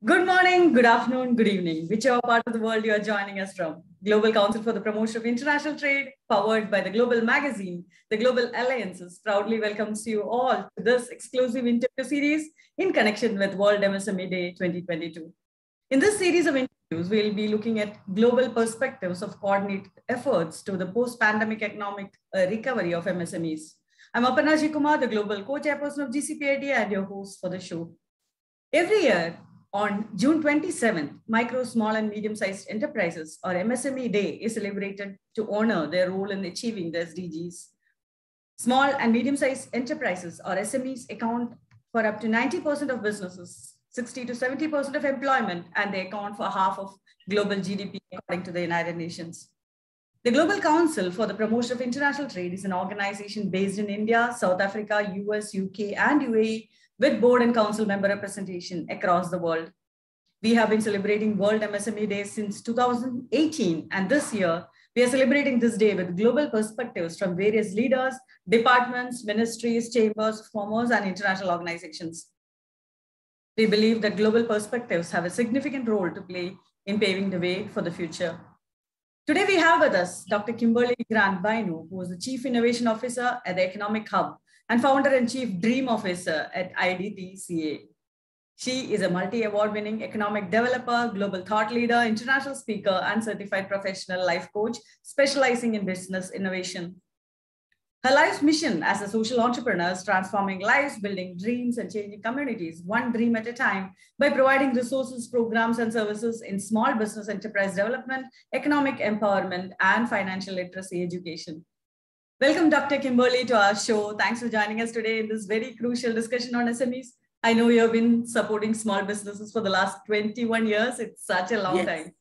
Good morning, good afternoon, good evening, whichever part of the world you are joining us from. Global Council for the Promotion of International Trade, powered by the Global Magazine, the Global Alliances, proudly welcomes you all to this exclusive interview series in connection with World MSME Day 2022. In this series of interviews, we'll be looking at global perspectives of coordinated efforts to the post-pandemic economic recovery of MSMEs. I'm Aparna Kumar, the Global Co-Chairperson of GCPID and your host for the show. Every year, on June 27th, Micro, Small and Medium-Sized Enterprises, or MSME Day, is celebrated to honor their role in achieving the SDGs. Small and medium-sized enterprises, or SMEs, account for up to 90% of businesses, 60 to 70% of employment, and they account for half of global GDP, according to the United Nations. The Global Council for the Promotion of International Trade is an organization based in India, South Africa, US, UK, and UAE, with board and council member representation across the world. We have been celebrating World MSME Day since 2018, and this year, we are celebrating this day with global perspectives from various leaders, departments, ministries, chambers of commerce, and international organizations. We believe that global perspectives have a significant role to play in paving the way for the future. Today, we have with us Dr. Kimberly Grant-Bainu, who is the Chief Innovation Officer at the Economic Hub and Founder and Chief Dream Officer at IDTCA. She is a multi-award winning economic developer, global thought leader, international speaker, and certified professional life coach, specializing in business innovation. Her life's mission as a social entrepreneur is transforming lives, building dreams, and changing communities, one dream at a time, by providing resources, programs, and services in small business enterprise development, economic empowerment, and financial literacy education. Welcome, Dr. Kimberly, to our show. Thanks for joining us today in this very crucial discussion on SMEs. I know you have been supporting small businesses for the last 21 years. It's such a long time. Right?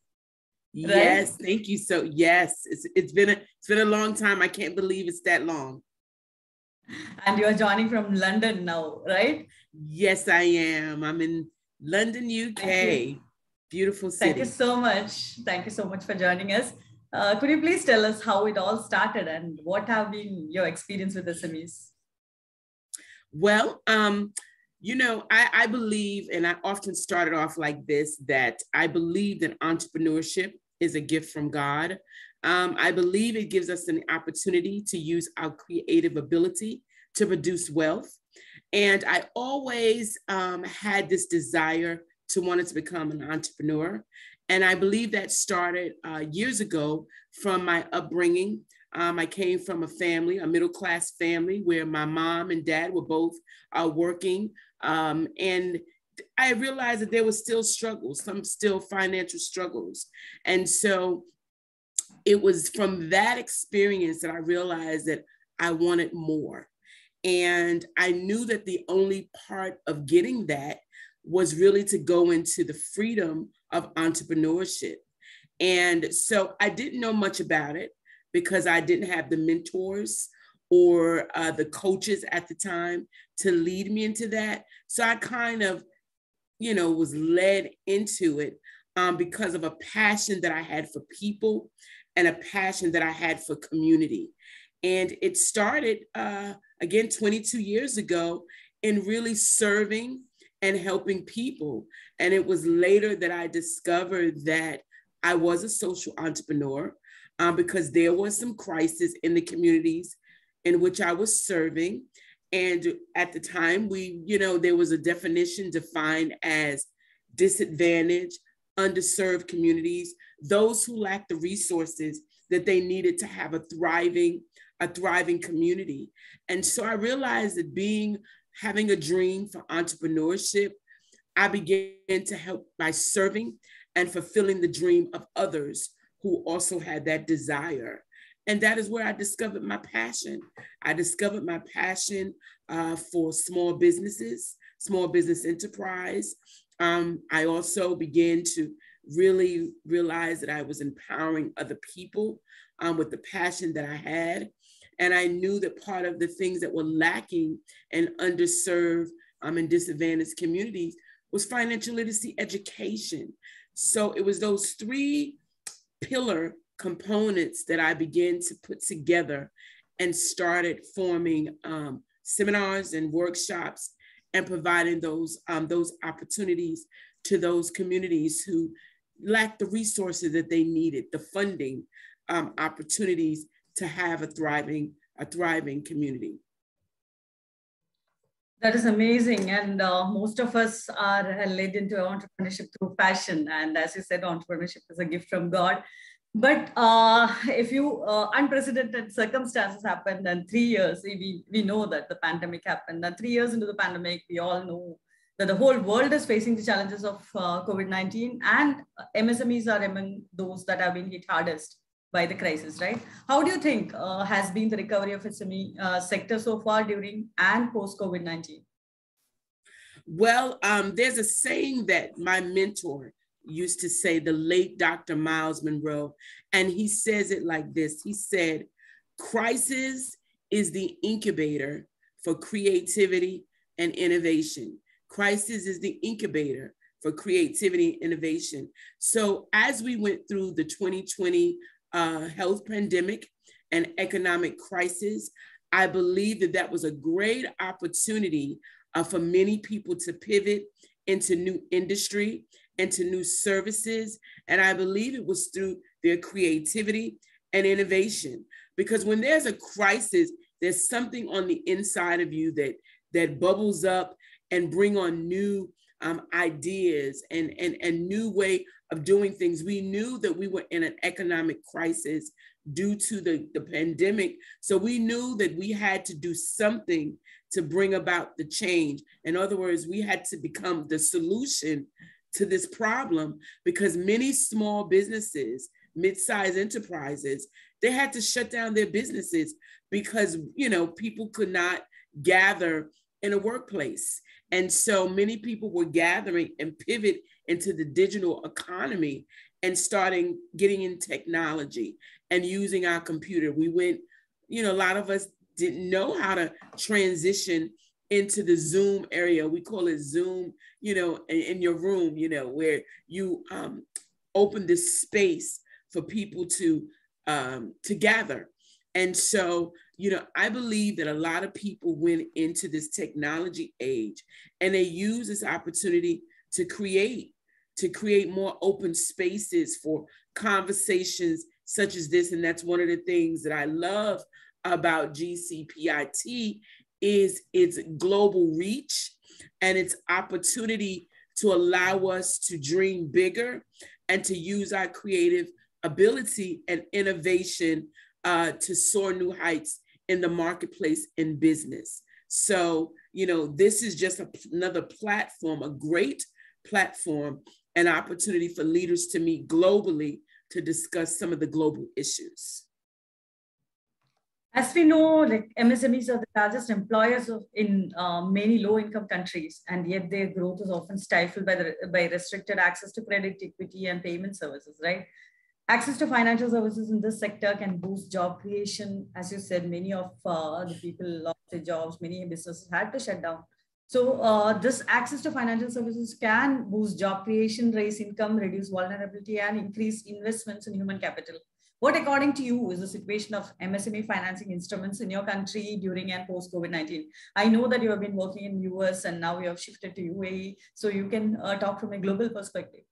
Yes, thank you. So yes, it's been a long time. I can't believe it's that long. And you are joining from London now, right? Yes, I am. I'm in London, UK. Beautiful city. Thank you so much. Thank you so much for joining us. Could you please tell us how it all started and what have been your experience with SMEs? Well, I believe, and I often started off like this, that I believe that entrepreneurship is a gift from God. I believe it gives us an opportunity to use our creative ability to produce wealth. And I always had this desire to want to become an entrepreneur. And I believe that started years ago from my upbringing. I came from a middle-class family, where my mom and dad were both working. And I realized that there were still struggles, some still financial struggles. And so it was from that experience that I realized that I wanted more. And I knew that the only part of getting that was really to go into the freedom of entrepreneurship. And so I didn't know much about it because I didn't have the mentors or the coaches at the time to lead me into that. So I kind of, was led into it because of a passion that I had for people and a passion that I had for community. And it started, again, 22 years ago in really serving and helping people. And it was later that I discovered that I was a social entrepreneur because there was some crisis in the communities in which I was serving. And at the time, there was a definition defined as disadvantaged, underserved communities, those who lacked the resources that they needed to have a thriving community. And so I realized that having a dream for entrepreneurship, I began to help by serving and fulfilling the dream of others who also had that desire. And that is where I discovered my passion. I discovered my passion for small businesses, small business enterprise. I also began to really realize that I was empowering other people with the passion that I had. And I knew that part of the things that were lacking in underserved and disadvantaged communities was financial literacy education. So it was those three pillar components that I began to put together and started forming seminars and workshops and providing those opportunities to those communities who lack the resources that they needed, the funding opportunities to have a thriving community. That is amazing. And most of us are led into entrepreneurship through passion. And as you said, entrepreneurship is a gift from God. But if you unprecedented circumstances happened, and 3 years, we know that the pandemic happened. And 3 years into the pandemic, we all know that the whole world is facing the challenges of COVID-19, and MSMEs are among those that have been hit hardest by the crisis, right? How do you think has been the recovery of SME sector so far during and post COVID-19? Well, there's a saying that my mentor used to say, the late Dr. Miles Monroe, and he says it like this. He said, crisis is the incubator for creativity and innovation. Crisis is the incubator for creativity and innovation. So as we went through the 2020 health pandemic and economic crisis, I believe that that was a great opportunity for many people to pivot into new industry, into new services. And I believe it was through their creativity and innovation. Because when there's a crisis, there's something on the inside of you that bubbles up and bring on new ideas and new way of doing things. We knew that we were in an economic crisis due to the pandemic. So we knew that we had to do something to bring about the change. In other words, we had to become the solution to this problem, because many small businesses, mid-sized enterprises, they had to shut down their businesses because, people could not gather in a workplace. And so many people were gathering and pivot into the digital economy and starting getting in technology and using our computer. We went, a lot of us didn't know how to transition into the Zoom area. We call it Zoom, in your room, where you open this space for people to gather. And so, I believe that a lot of people went into this technology age and they use this opportunity to create more open spaces for conversations such as this. And that's one of the things that I love about GCPIT is its global reach and its opportunity to allow us to dream bigger and to use our creative ability and innovation to soar new heights in the marketplace and business. So, this is just another platform, a great platform, an opportunity for leaders to meet globally to discuss some of the global issues. As we know, MSMEs are the largest employers in many low-income countries, and yet their growth is often stifled by restricted access to credit, equity, and payment services, right? Access to financial services in this sector can boost job creation. As you said, many of the people lost their jobs, many businesses had to shut down. So this access to financial services can boost job creation, raise income, reduce vulnerability, and increase investments in human capital. What, according to you, is the situation of MSME financing instruments in your country during and post COVID-19? I know that you have been working in US and now you have shifted to UAE, so you can talk from a global perspective.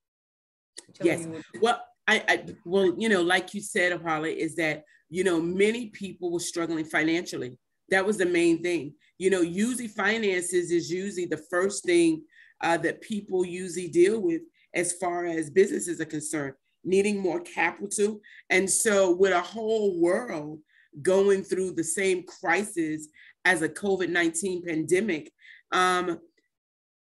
Yes. Well, like you said, Apollo, is that, many people were struggling financially. That was the main thing. Usually finances is usually the first thing that people usually deal with as far as businesses are concerned, needing more capital. And so with a whole world going through the same crisis as a COVID-19 pandemic,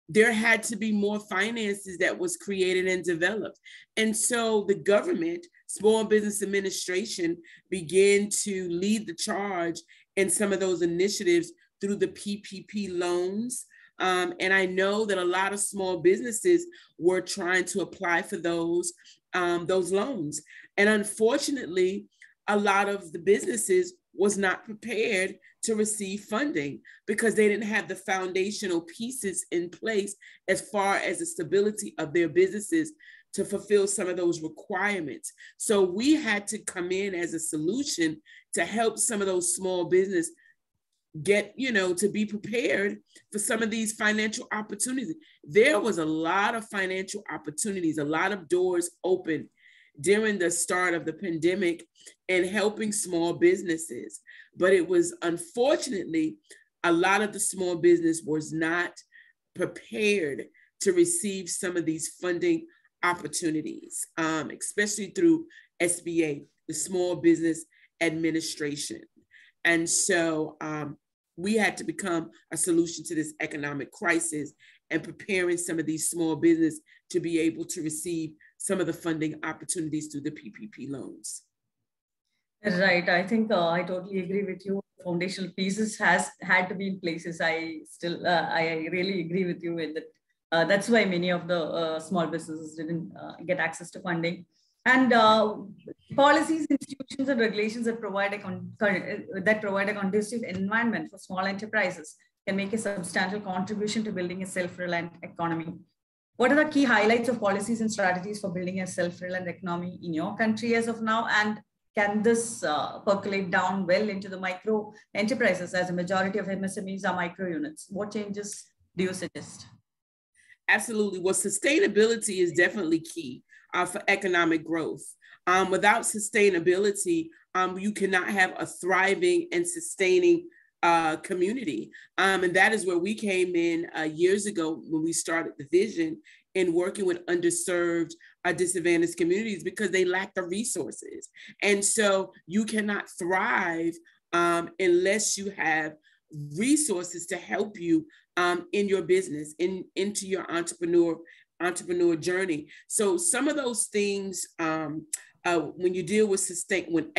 there had to be more finances that was created and developed. And so the government, Small Business Administration, began to lead the charge in some of those initiatives through the PPP loans. And I know that a lot of small businesses were trying to apply for those loans. And unfortunately, a lot of the businesses was not prepared to receive funding because they didn't have the foundational pieces in place as far as the stability of their businesses to fulfill some of those requirements. So we had to come in as a solution to help some of those small business to be prepared for some of these financial opportunities. There was a lot of financial opportunities, a lot of doors open during the start of the pandemic and helping small businesses. But it was, unfortunately, a lot of the small business was not prepared to receive some of these funding opportunities, especially through SBA, the Small Business Administration. And so we had to become a solution to this economic crisis and preparing some of these small business to be able to receive some of the funding opportunities through the PPP loans. Right. I think I totally agree with you. Foundational pieces has had to be in places. I really agree with you in that. That's why many of the small businesses didn't get access to funding. And policies, institutions, and regulations that provide a conducive environment for small enterprises can make a substantial contribution to building a self-reliant economy. What are the key highlights of policies and strategies for building a self-reliant economy in your country as of now? And can this percolate down well into the micro enterprises, as a majority of MSMEs are micro units? What changes do you suggest? Absolutely. Well, sustainability is definitely key for economic growth. Without sustainability, you cannot have a thriving and sustaining community. And that is where we came in years ago when we started the vision in working with underserved, disadvantaged communities, because they lack the resources. And so you cannot thrive unless you have resources to help you in your business, into your entrepreneur journey. So some of those things, when you deal with sustainable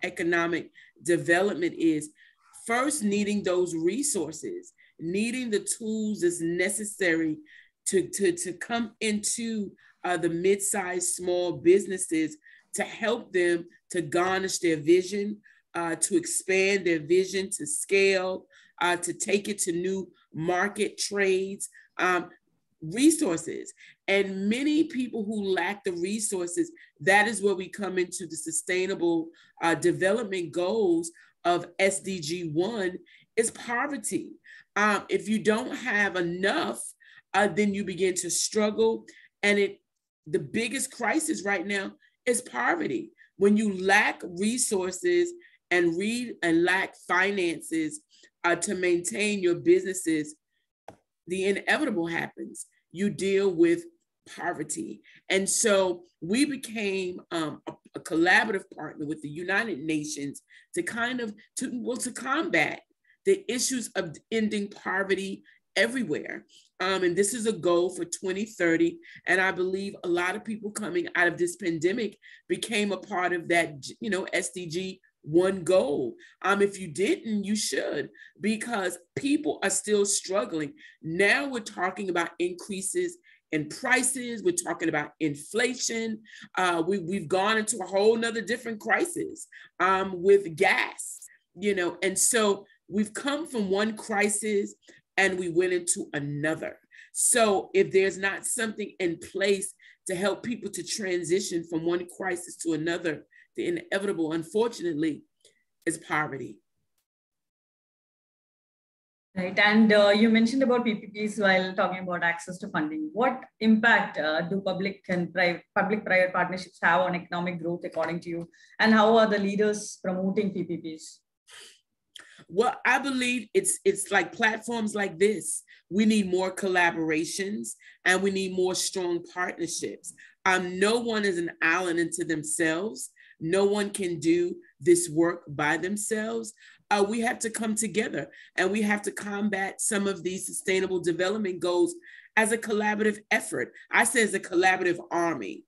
economic development, is first needing those resources, needing the tools that's necessary to come into the mid-sized small businesses to help them to garnish their vision, to expand their vision, to scale, to take it to new market trades, resources. And many people who lack the resources, that is where we come into the sustainable development goals of SDG 1, is poverty. If you don't have enough, then you begin to struggle. And the biggest crisis right now is poverty. When you lack resources and lack finances to maintain your businesses, the inevitable happens. You deal with poverty. And so we became a collaborative partner with the United Nations to combat the issues of ending poverty everywhere. And this is a goal for 2030. And I believe a lot of people coming out of this pandemic became a part of that, SDG 1 goal. If you didn't, you should, because people are still struggling. Now we're talking about increases in prices. We're talking about inflation. We've gone into a whole nother different crisis with gas, and so we've come from one crisis and we went into another. So if there's not something in place to help people to transition from one crisis to another, the inevitable, unfortunately, is poverty. Right, and you mentioned about PPPs while talking about access to funding. What impact do public-private partnerships have on economic growth, according to you? And how are the leaders promoting PPPs? Well, I believe it's like platforms like this. We need more collaborations and we need more strong partnerships. No one is an island unto themselves. No one can do this work by themselves. We have to come together and we have to combat some of these sustainable development goals as a collaborative effort. I say as a collaborative army.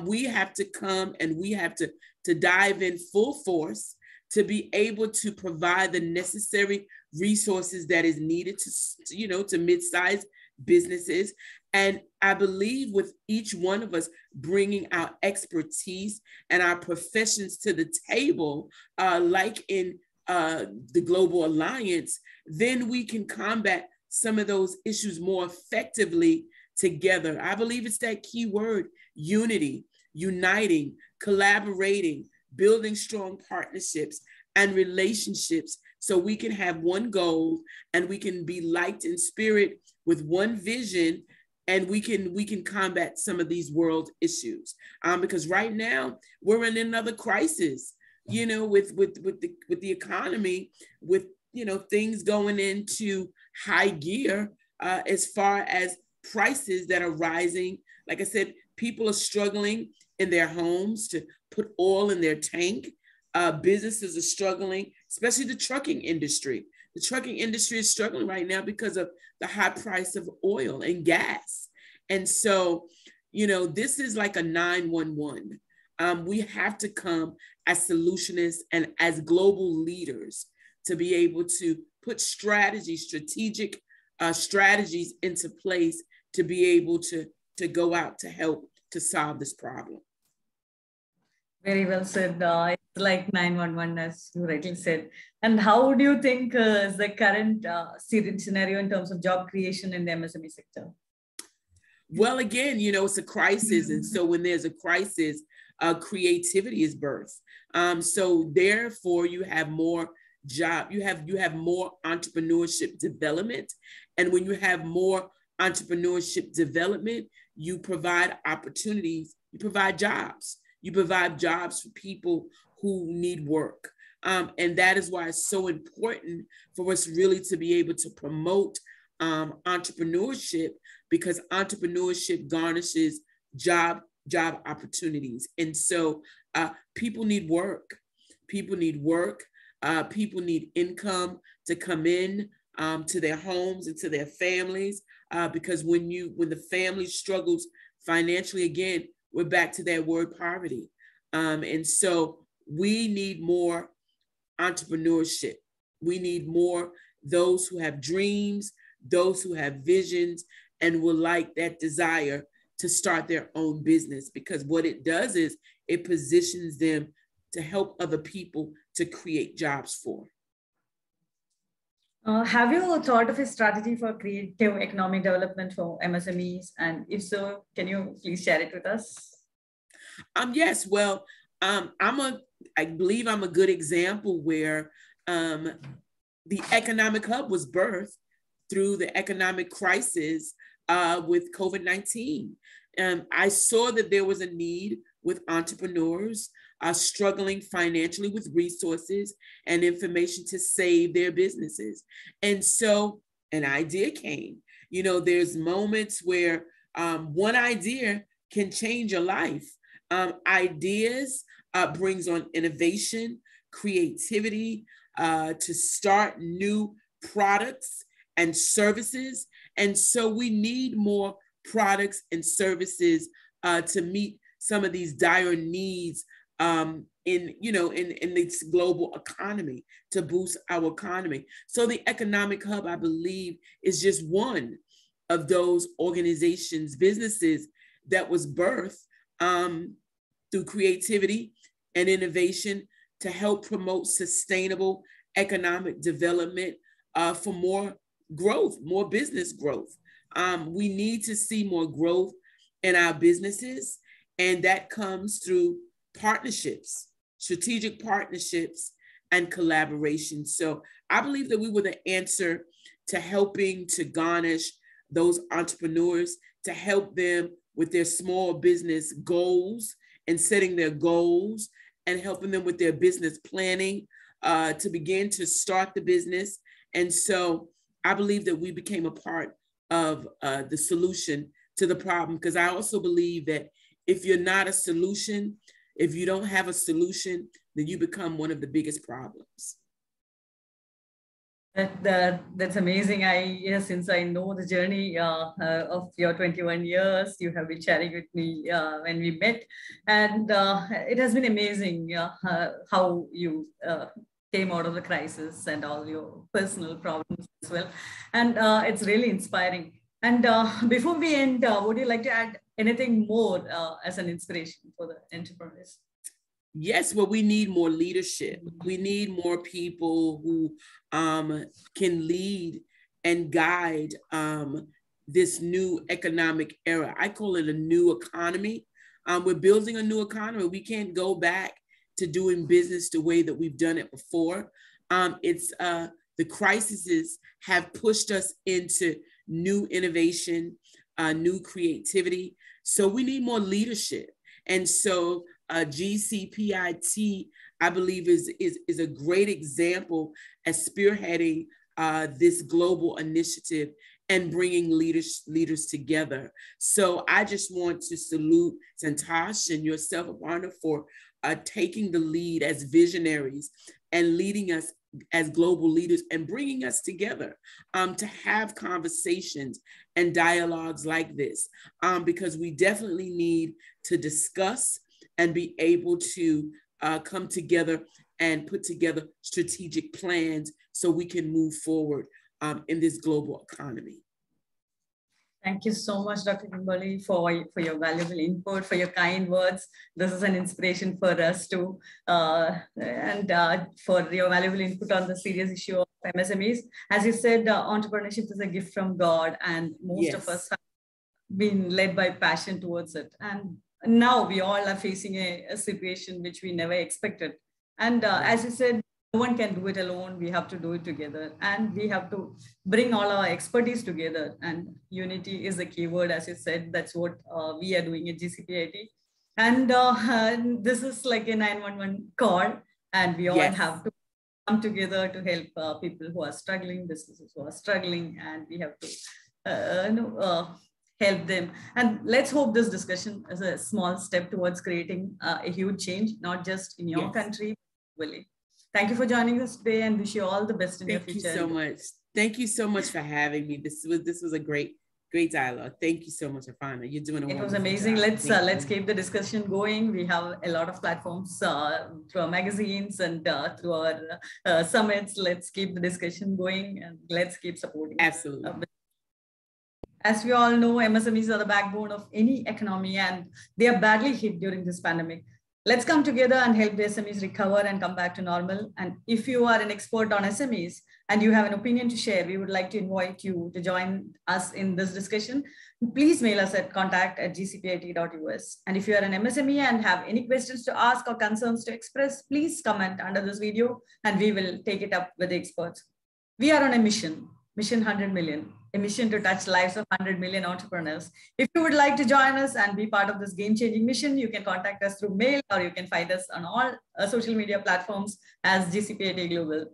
We have to come and we have to dive in full force to be able to provide the necessary resources that is needed to mid-sized businesses. And I believe with each one of us bringing our expertise and our professions to the table, like in the Global Alliance, then we can combat some of those issues more effectively together. I believe it's that key word: unity, uniting, collaborating, building strong partnerships and relationships so we can have one goal and we can be light in spirit with one vision, and we can combat some of these world issues. Because right now we're in another crisis, you know, with the economy, with, you know, things going into high gear as far as prices that are rising. Like I said, people are struggling in their homes to put oil in their tank. Businesses are struggling, especially the trucking industry. The trucking industry is struggling right now because of the high price of oil and gas. And so, you know, this is like a 911. We have to come as solutionists and as global leaders to be able to put strategic strategies into place to be able to go out to help to solve this problem. Very well said. It's like 911, as you rightly said. And how do you think is the current scenario in terms of job creation in the MSME sector? Well, again, you know, it's a crisis. And so when there's a crisis, creativity is birthed. So therefore, you have more you have more entrepreneurship development. And when you have more entrepreneurship development, you provide opportunities, you provide jobs. You provide jobs for people who need work. And that is why it's so important for us really to be able to promote entrepreneurship, because entrepreneurship garnishes job opportunities. And so people need work. People need work. People need income to come in to their homes and to their families, because when the family struggles financially, again, we're back to that word poverty. And so we need more entrepreneurship. We need more those who have dreams, those who have visions, and will like that desire to start their own business, because what it does is it positions them to help other people to create jobs for. Have you thought of a strategy for creative economic development for MSMEs? And if so, can you please share it with us? Yes, well, I believe I'm a good example where the economic hub was birthed through the economic crisis with COVID-19. I saw that there was a need with entrepreneurs struggling financially with resources and information to save their businesses. And so an idea came. You know, there's moments where one idea can change your life. Ideas brings on innovation, creativity, to start new products and services. And so we need more products and services to meet some of these dire needs in this global economy, to boost our economy. So the economic hub, I believe, is just one of those organizations, businesses that was birthed through creativity and innovation to help promote sustainable economic development for more growth, more business growth. We need to see more growth in our businesses, and that comes through partnerships, strategic partnerships, and collaboration. So I believe that we were the answer to helping to garnish those entrepreneurs, to help them with their small business goals and setting their goals, and helping them with their business planning to begin to start the business. And so I believe that we became a part of the solution to the problem, because I also believe that if you're not a solution, if you don't have a solution, then you become one of the biggest problems. That's amazing. Since I know the journey of your 21 years, you have been sharing with me when we met, and it has been amazing how you came out of the crisis and all your personal problems as well. And it's really inspiring. And before we end, would you like to add anything more as an inspiration for the entrepreneurs? Yes, well, we need more leadership. We need more people who can lead and guide this new economic era. I call it a new economy. We're building a new economy. We can't go back to doing business the way that we've done it before. The crises have pushed us into new innovation, new creativity. So we need more leadership. And so GCPIT, I believe, is a great example as spearheading this global initiative and bringing leaders together. So I just want to salute Santosh and yourself, Aparna, for taking the lead as visionaries and leading us as global leaders and bringing us together to have conversations and dialogues like this, because we definitely need to discuss and be able to come together and put together strategic plans so we can move forward in this global economy. Thank you so much, Dr. Kimberly, for your valuable input, for your kind words. This is an inspiration for us too, and for your valuable input on the serious issue of MSMEs. As you said, entrepreneurship is a gift from God, and most of us have been led by passion towards it. And now we all are facing a situation which we never expected. And as you said, no one can do it alone. We have to do it together, and we have to bring all our expertise together. And unity is the key word, as you said. That's what we are doing at GCPIT. And this is like a 911 call, and we all have to come together to help people who are struggling, businesses who are struggling, and we have to help them. And let's hope this discussion is a small step towards creating a huge change, not just in your country, but globally. Thank you for joining us today, and wish you all the best in your future. Thank you so much. Thank you so much for having me. This was a great dialogue. Thank you so much, Aparna. You're doing a wonderful job. It was amazing. Let's keep the discussion going. We have a lot of platforms through our magazines and through our summits. Let's keep the discussion going, and let's keep supporting. Absolutely. As we all know, MSMEs are the backbone of any economy, and they are badly hit during this pandemic. Let's come together and help the SMEs recover and come back to normal. And if you are an expert on SMEs and you have an opinion to share, we would like to invite you to join us in this discussion. Please mail us at contact@gcpit.us. And if you are an MSME and have any questions to ask or concerns to express, please comment under this video and we will take it up with the experts. We are on a mission 100 million. A mission to touch lives of 100 million entrepreneurs. If you would like to join us and be part of this game-changing mission, you can contact us through mail, or you can find us on all social media platforms as GCPIT Global.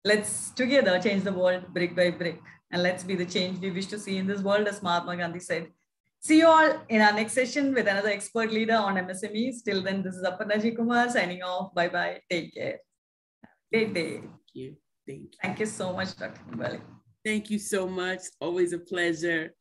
Let's together change the world brick by brick, and let's be the change we wish to see in this world, as Mahatma Gandhi said. See you all in our next session with another expert leader on MSMEs. Till then, this is Aparna Kumar signing off. Bye-bye. Take care. Great day. Thank you. Thank you so much, Dr. Kimberly. Thank you so much. Always a pleasure.